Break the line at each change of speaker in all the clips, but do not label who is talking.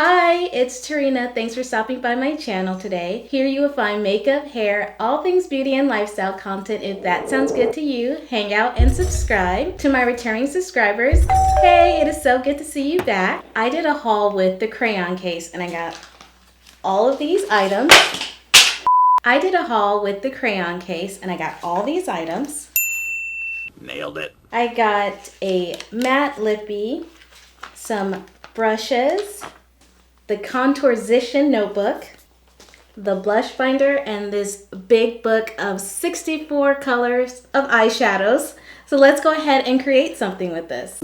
Hi, it's Terreana. Thanks for stopping by my channel today. Here you will find makeup, hair, all things beauty and lifestyle content. If that sounds good to you, hang out and subscribe. To my returning subscribers, hey, it is so good to see you back. I did a haul with the Crayon Case and I got all of these items.
Nailed it.
I got a matte Lippie, some brushes, the Contoursition Notebook, the blush binder, and this big book of 64 colors of eyeshadows. So let's go ahead and create something with this.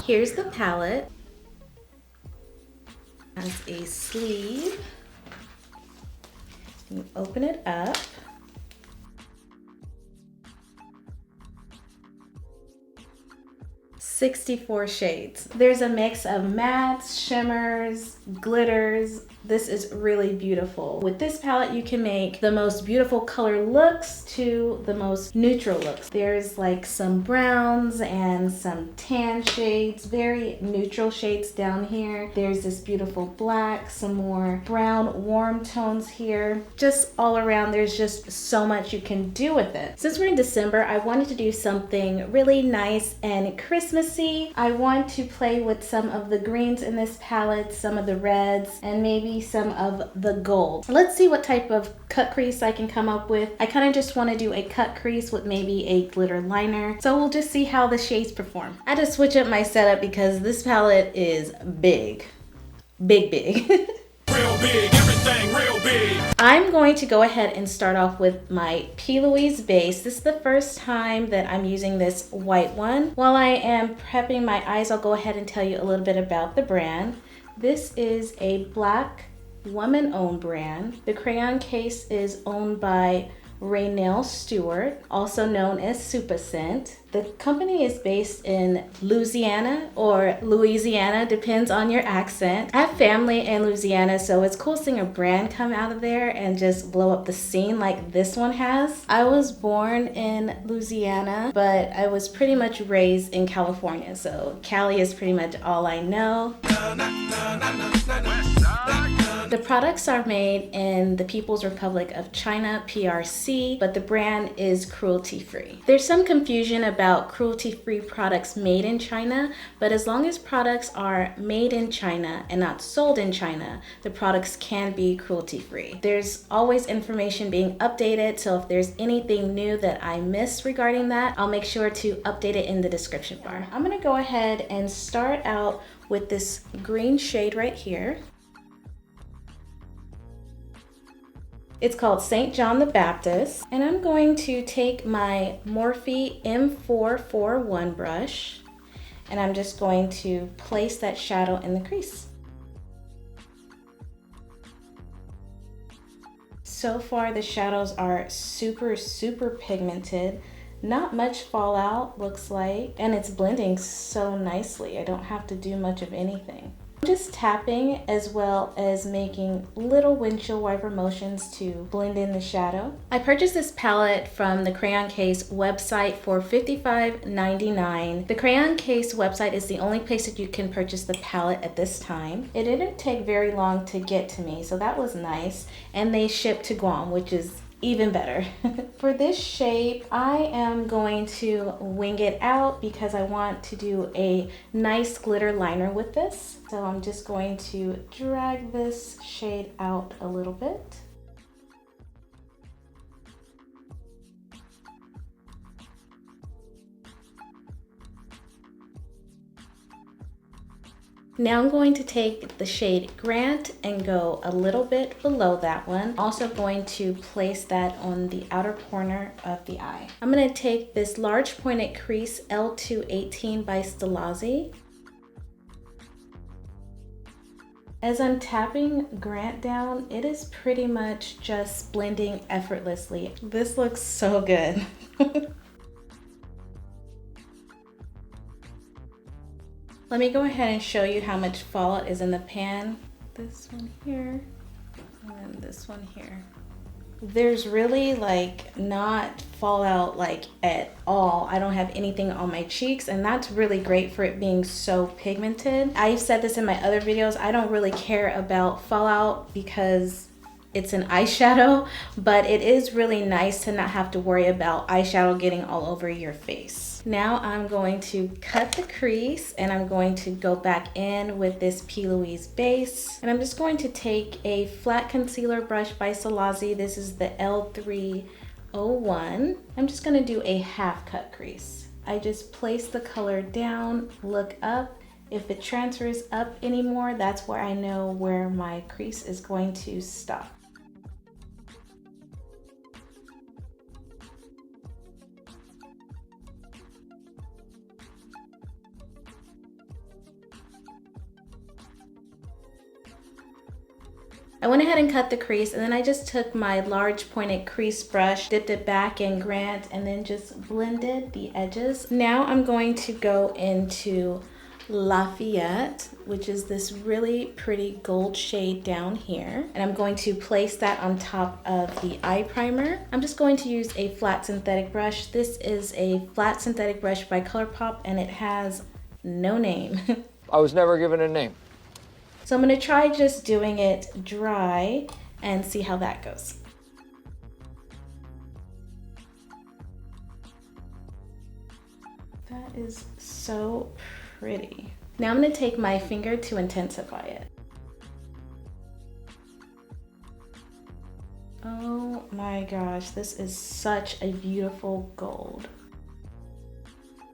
Here's the palette. It has a sleeve. You open it up. "64 shades. There's a mix of mattes, shimmers, glitters. This is really beautiful. With this palette, you can make the most beautiful color looks to the most neutral looks. There's like some browns and some tan shades, very neutral shades down here. There's this beautiful black, some more brown warm tones here. Just all around, there's just so much you can do with it. Since we're in December, I wanted to do something really nice and Christmassy. I want to play with some of the greens in this palette, some of the reds, and maybe some of the gold. Let's see what type of cut crease I can come up with. I kind of just want to do a cut crease with maybe a glitter liner. So we'll just see how the shades perform. I had to switch up my setup because this palette is big. Big.
Real big, everything real big.
I'm going to go ahead and start off with my P. Louise base. This is the first time that I'm using this white one. While I am prepping my eyes, I'll go ahead and tell you a little bit about the brand. This is a Black woman-owned brand. The Crayon Case is owned by Raynell Stewart, also known as Super Scent. The company is based in Louisiana or Louisiana, depends on your accent. I have family in Louisiana, so it's cool seeing a brand come out of there and just blow up the scene like this one has. I was born in Louisiana, but I was pretty much raised in California, so Cali is pretty much all I know. The products are made in the People's Republic of China, PRC, but the brand is cruelty-free. There's some confusion about cruelty-free products made in China, but as long as products are made in China and not sold in China, the products can be cruelty-free. There's always information being updated, so if there's anything new that I missed regarding that, I'll make sure to update it in the description bar. I'm gonna go ahead and start out with this green shade right here. It's called St. John the Baptist, and I'm going to take my Morphe M441 brush, and I'm just going to place that shadow in the crease. So far, the shadows are super pigmented. Not much fallout, looks like, and it's blending so nicely. I don't have to do much of anything. I'm just tapping as well as making little windshield wiper motions to blend in the shadow. I purchased this palette from the Crayon Case website for $55.99. The Crayon Case website is the only place that you can purchase the palette at this time. It didn't take very long to get to me, so that was nice. And they ship to Guam, which is even better. For this shape, I am going to wing it out because I want to do a nice glitter liner with this. So I'm just going to drag this shade out a little bit. Now I'm going to take the shade Grant and go a little bit below that one. Also going to place that on the outer corner of the eye. I'm going to take this large pointed crease L218 by Stilazzi. As I'm tapping Grant down, it is pretty much just blending effortlessly. This looks so good. Let me go ahead and show you how much fallout is in the pan. This one here, and then this one here. There's really like not fallout like at all. I don't have anything on my cheeks, and that's really great for it being so pigmented. I've said this in my other videos, I don't really care about fallout because it's an eyeshadow, but it is really nice to not have to worry about eyeshadow getting all over your face. Now I'm going to cut the crease, and I'm going to go back in with this P. Louise base, and I'm just going to take a flat concealer brush by Salazzi. This is the L301. I'm just going to do a half cut crease. I just place the color down, look up. If it transfers up anymore, that's where I know where my crease is going to stop. I went ahead and cut the crease, and then I just took my large pointed crease brush, dipped it back in Grant, and then just blended the edges. Now I'm going to go into Lafayette, which is this really pretty gold shade down here. And I'm going to place that on top of the eye primer. I'm just going to use a flat synthetic brush. This is a flat synthetic brush by ColourPop, and it has no name.
I was never given a name.
So I'm going to try just doing it dry and see how that goes. That is so pretty. Now I'm going to take my finger to intensify it. Oh my gosh, this is such a beautiful gold.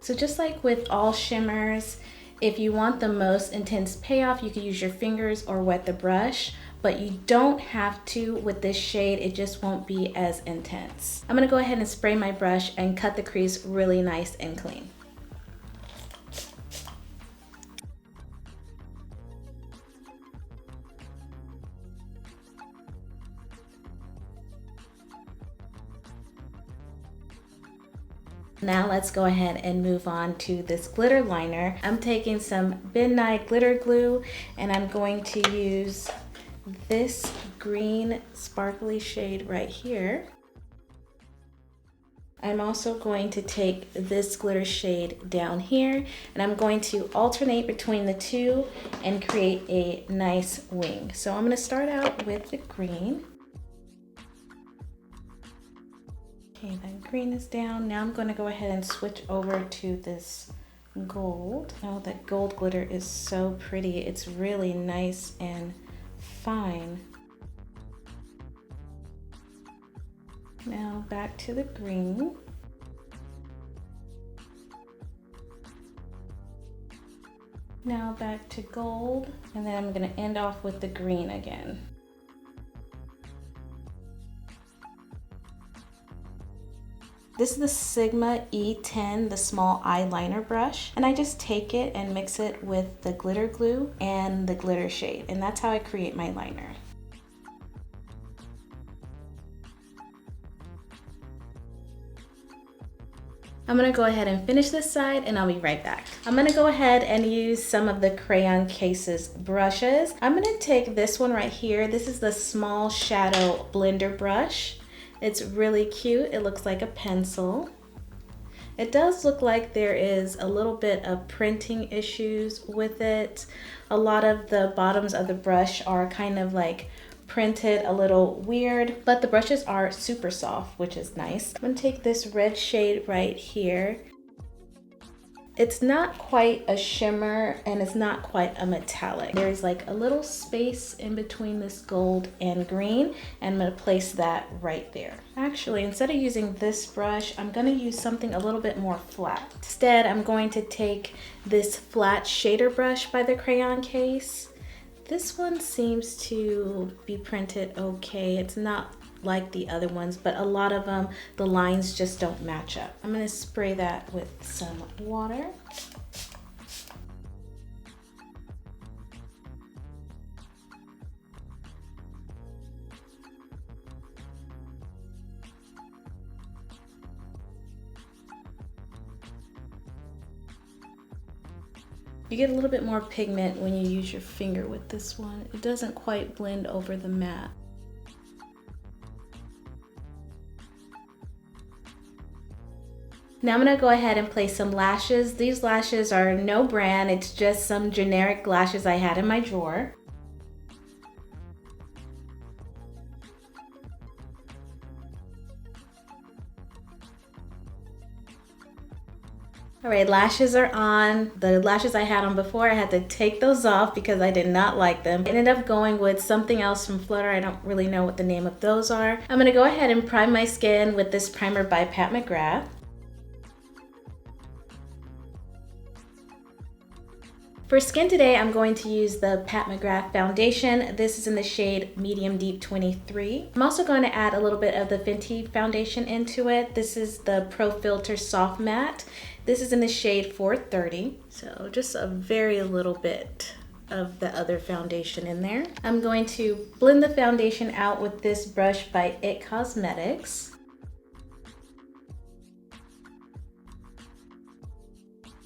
So just like with all shimmers, if you want the most intense payoff, you can use your fingers or wet the brush, but you don't have to with this shade. It just won't be as intense. I'm gonna go ahead and spray my brush and cut the crease really nice and clean. Now let's go ahead and move on to this glitter liner. I'm taking some Midnight glitter glue, and I'm going to use this green sparkly shade right here. I'm also going to take this glitter shade down here, and I'm going to alternate between the two and create a nice wing. So I'm going to start out with the green. Okay, that green is down. Now I'm going to go ahead and switch over to this gold. Oh, that gold glitter is so pretty. It's really nice and fine. Now back to the green. Now back to gold, and then I'm going to end off with the green again. This is the Sigma E10, the small eyeliner brush, and I just take it and mix it with the glitter glue and the glitter shade, and that's how I create my liner. I'm gonna go ahead and finish this side, and I'll be right back. I'm gonna go ahead and use some of the Crayon Cases brushes. I'm gonna take this one right here. This is the small shadow blender brush. It's really cute. It looks like a pencil. It does look like there is a little bit of printing issues with it. A lot of the bottoms of the brush are kind of like printed a little weird, but the brushes are super soft, which is nice. I'm gonna take this red shade right here. It's not quite a shimmer, and it's not quite a metallic. There's like a little space in between this gold and green, and I'm gonna place that right there. Actually, instead of using this brush, I'm gonna use something a little bit more flat. Instead, I'm going to take this flat shader brush by the Crayon Case. This one seems to be printed okay. It's not like the other ones, but a lot of them, the lines just don't match up. I'm gonna spray that with some water. You get a little bit more pigment when you use your finger with this one. It doesn't quite blend over the matte. Now I'm gonna go ahead and place some lashes. These lashes are no brand, it's just some generic lashes I had in my drawer. All right, lashes are on. The lashes I had on before, I had to take those off because I did not like them. I ended up going with something else from Flutter. I don't really know what the name of those are. I'm gonna go ahead and prime my skin with this primer by Pat McGrath. For skin today, I'm going to use the Pat McGrath foundation. This is in the shade Medium Deep 23. I'm also going to add a little bit of the Fenty foundation into it. This is the Pro Filter Soft Matte. This is in the shade 430. So just a very little bit of the other foundation in there. I'm going to blend the foundation out with this brush by It Cosmetics.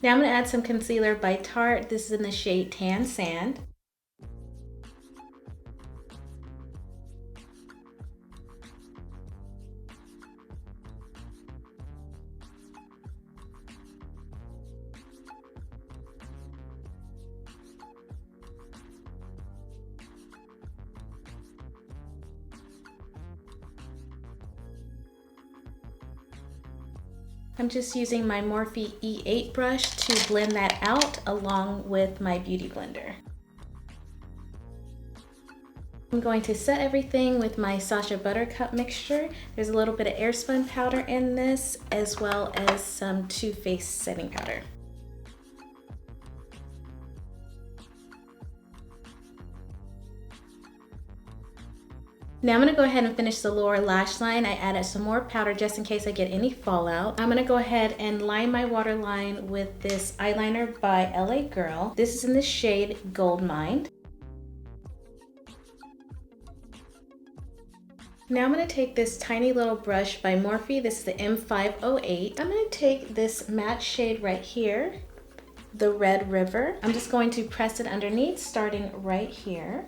Now I'm going to add some concealer by Tarte. This is in the shade Tan Sand. I'm just using my Morphe E8 brush to blend that out along with my Beauty Blender. I'm going to set everything with my Sacha Buttercup mixture. There's a little bit of airspun powder in this, as well as some Too Faced setting powder. Now I'm going to go ahead and finish the lower lash line. I added some more powder just in case I get any fallout. I'm going to go ahead and line my waterline with this eyeliner by LA Girl. This is in the shade Gold Mine. Now I'm going to take this tiny little brush by Morphe. This is the M508. I'm going to take this matte shade right here, the Red River. I'm just going to press it underneath, starting right here.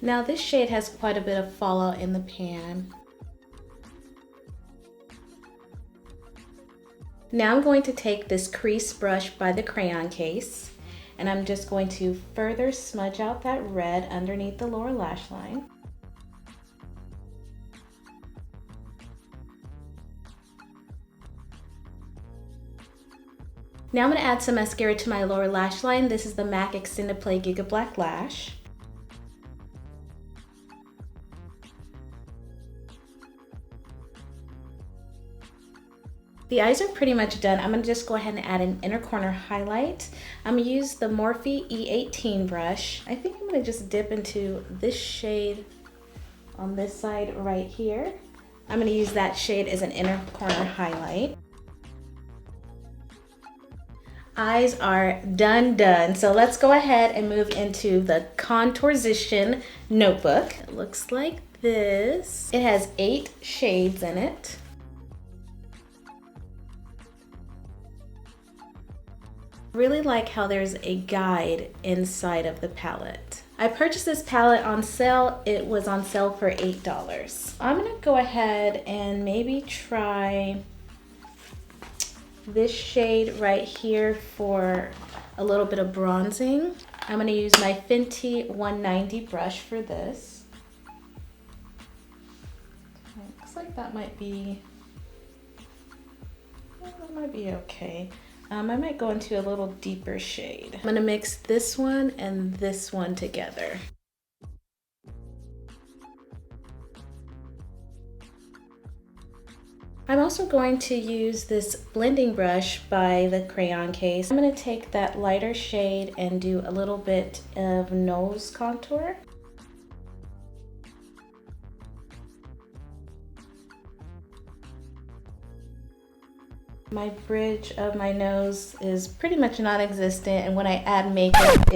Now this shade has quite a bit of fallout in the pan. Now I'm going to take this crease brush by the Crayon Case, and I'm just going to further smudge out that red underneath the lower lash line. Now I'm going to add some mascara to my lower lash line. This is the MAC Extended Play Giga Black Lash. The eyes are pretty much done. I'm going to just go ahead and add an inner corner highlight. I'm going to use the Morphe E18 brush. I think I'm going to just dip into this shade on this side right here. I'm going to use that shade as an inner corner highlight. Eyes are done. So let's go ahead and move into the Contoursition Notebook. It looks like this. It has 8 shades in it. Really like how there's a guide inside of the palette. I purchased this palette on sale. It was on sale for $8. I'm gonna go ahead and maybe try this shade right here for a little bit of bronzing. I'm gonna use my Fenty 190 brush for this. Looks like that might be okay. I might go into a little deeper shade. I'm gonna mix this one and this one together. I'm also going to use this blending brush by the Crayon Case. I'm gonna take that lighter shade and do a little bit of nose contour. My bridge of my nose is pretty much non-existent, and when I add makeup,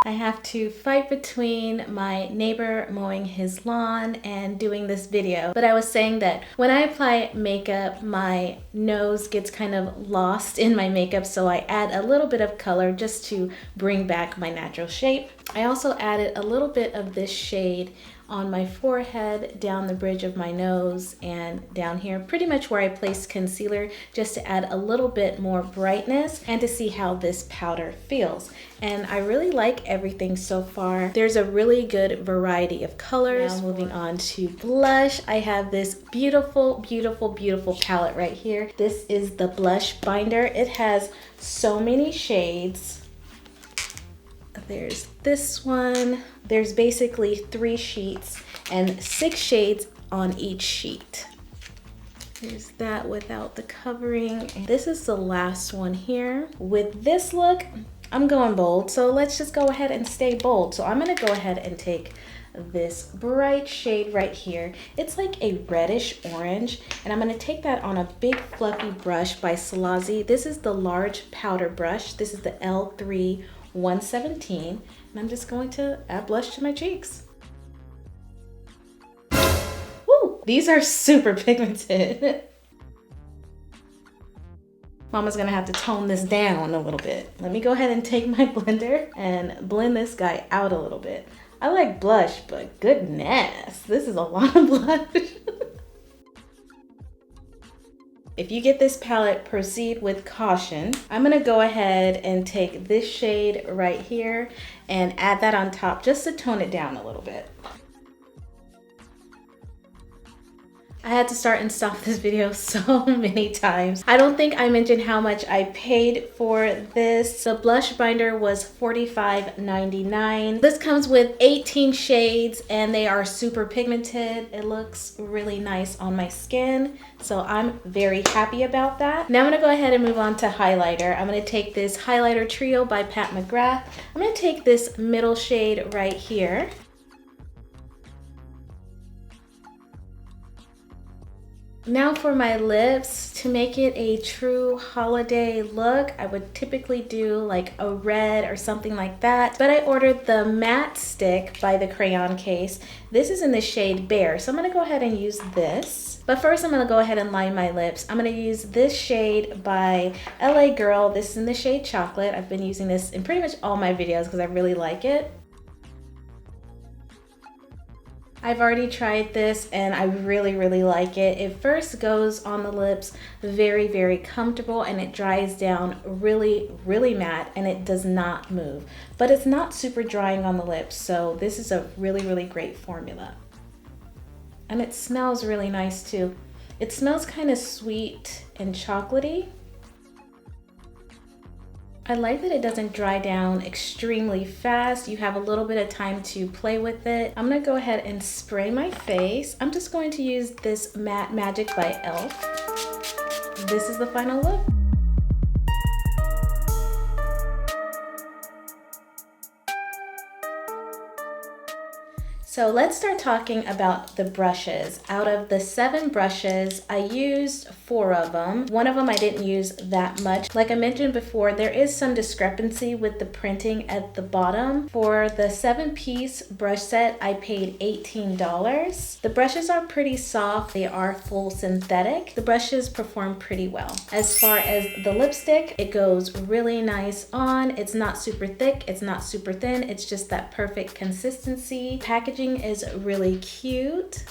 I have to fight between my neighbor mowing his lawn and doing this video. But I was saying that when I apply makeup, my nose gets kind of lost in my makeup, so I add a little bit of color just to bring back my natural shape. I also added a little bit of this shade on my forehead, down the bridge of my nose, and down here, pretty much where I placed concealer, just to add a little bit more brightness and to see how this powder feels. And I really like everything so far. There's a really good variety of colors. Now moving on to blush, I have this beautiful, beautiful, beautiful palette right here. This is the blush binder. It has so many shades. There's this one. There's basically 3 sheets and 6 shades on each sheet. There's that without the covering. And this is the last one here. With this look, I'm going bold, so let's just go ahead and stay bold. So I'm gonna go ahead and take this bright shade right here. It's like a reddish orange, and I'm gonna take that on a big fluffy brush by Salazzi. This is the large powder brush. This is the L3 117, and I'm just going to add blush to my cheeks. Woo! These are super pigmented. Mama's gonna have to tone this down a little bit. Let me go ahead and take my blender and blend this guy out a little bit. I like blush, but goodness, this is a lot of blush. If you get this palette, proceed with caution. I'm gonna go ahead and take this shade right here and add that on top just to tone it down a little bit. I had to start and stop this video so many times. I don't think I mentioned how much I paid for this. The blush binder was $45.99. This comes with 18 shades and they are super pigmented. It looks really nice on my skin, so I'm very happy about that. Now I'm gonna go ahead and move on to highlighter. I'm gonna take this highlighter trio by Pat McGrath. I'm gonna take this middle shade right here. Now for my lips, to make it a true holiday look, I would typically do like a red or something like that. But I ordered the matte stick by the Crayon Case. This is in the shade Bear, so I'm gonna go ahead and use this. But first I'm gonna go ahead and line my lips. I'm gonna use this shade by LA Girl. This is in the shade Chocolate. I've been using this in pretty much all my videos because I really like it. I've already tried this and I really, really like it. It first goes on the lips very, very comfortable, and it dries down really, really matte, and it does not move. But it's not super drying on the lips, so this is a really, really great formula. And it smells really nice too. It smells kind of sweet and chocolatey. I like that it doesn't dry down extremely fast. You have a little bit of time to play with it. I'm gonna go ahead and spray my face. I'm just going to use this Matte Magic by e.l.f. This is the final look. So let's start talking about the brushes. Out of the 7 brushes, I used 4 of them. One of them I didn't use that much. Like I mentioned before, there is some discrepancy with the printing at the bottom. For the 7-piece brush set, I paid $18. The brushes are pretty soft. They are full synthetic. The brushes perform pretty well. As far as the lipstick, it goes really nice on. It's not super thick, it's not super thin. It's just that perfect consistency. Packaging is really cute.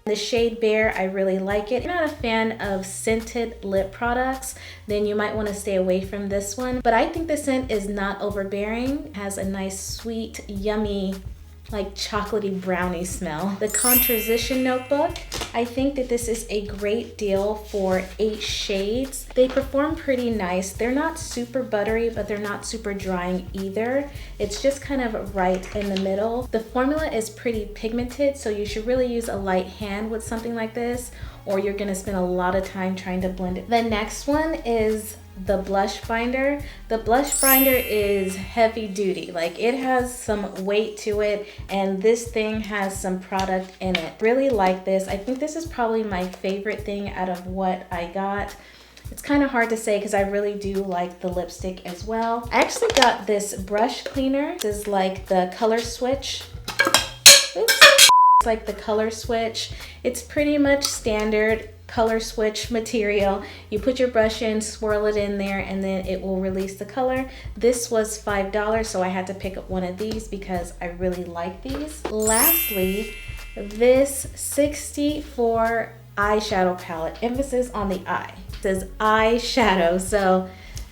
The shade Bear, I really like it. If you're not a fan of scented lip products, then you might want to stay away from this one. But I think the scent is not overbearing. It has a nice, sweet, yummy, like chocolatey brownie smell. The Contoursition Notebook, I think that this is a great deal for 8 shades. They perform pretty nice. They're not super buttery, but they're not super drying either. It's just kind of right in the middle. The formula is pretty pigmented, so you should really use a light hand with something like this, or you're gonna spend a lot of time trying to blend it. The next one is the blush binder. The blush binder is heavy duty. Like, it has some weight to it, and this thing has some product in it. Really like this. I think this is probably my favorite thing out of what I got. It's kind of hard to say because I really do like the lipstick as well. I actually got this brush cleaner. This is like the color switch. Oops. It's like the color switch. It's pretty much standard color switch material. You put your brush in, swirl it in there, and then it will release the color. This was $5, so I had to pick up one of these because I really like these. Lastly, this 64 eyeshadow palette, emphasis on the eye. It says eyeshadow, so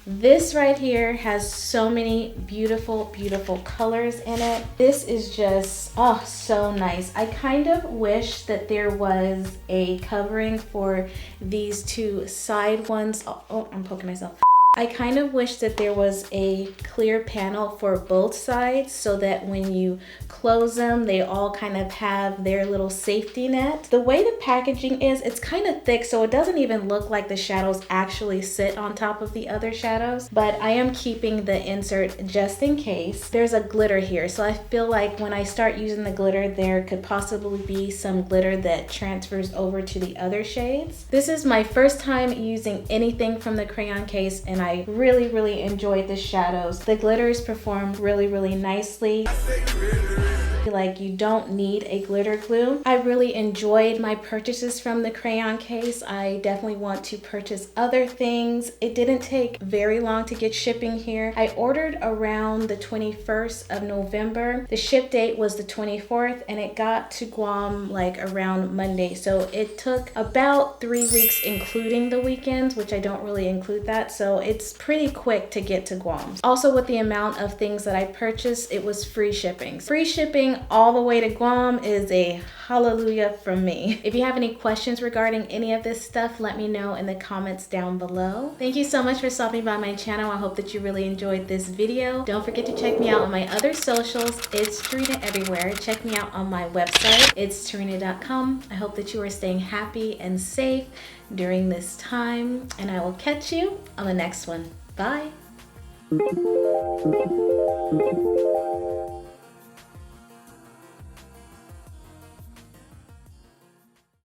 this right here has so many beautiful, beautiful colors in it. This is just, oh, so nice. I kind of wish that there was a covering for these two side ones. Oh, I'm poking myself. I kind of wish that there was a clear panel for both sides so that when you close them, they all kind of have their little safety net. The way the packaging is, it's kind of thick, so it doesn't even look like the shadows actually sit on top of the other shadows, but I am keeping the insert just in case. There's a glitter here, so I feel like when I start using the glitter, there could possibly be some glitter that transfers over to the other shades. This is my first time using anything from the Crayon Case, and I really, really enjoyed the shadows. The glitters performed really, really nicely. Like, you don't need a glitter glue. I really enjoyed my purchases from the Crayon Case. I definitely want to purchase other things. It didn't take very long to get shipping here. I ordered around the 21st of November. The ship date was the 24th, and it got to Guam like around Monday. So it took about 3 weeks, including the weekends, which I don't really include that. So it's pretty quick to get to Guam. Also, with the amount of things that I purchased, it was free shipping. Free shipping all the way to Guam is a hallelujah from me. If you have any questions regarding any of this stuff, let me know in the comments down below. Thank you so much for stopping by my channel. I hope that you really enjoyed this video. Don't forget to check me out on my other socials. It's Terreana everywhere. Check me out on my website. It's Terreana.com. I hope that you are staying happy and safe during this time, and I will catch you on the next one. Bye.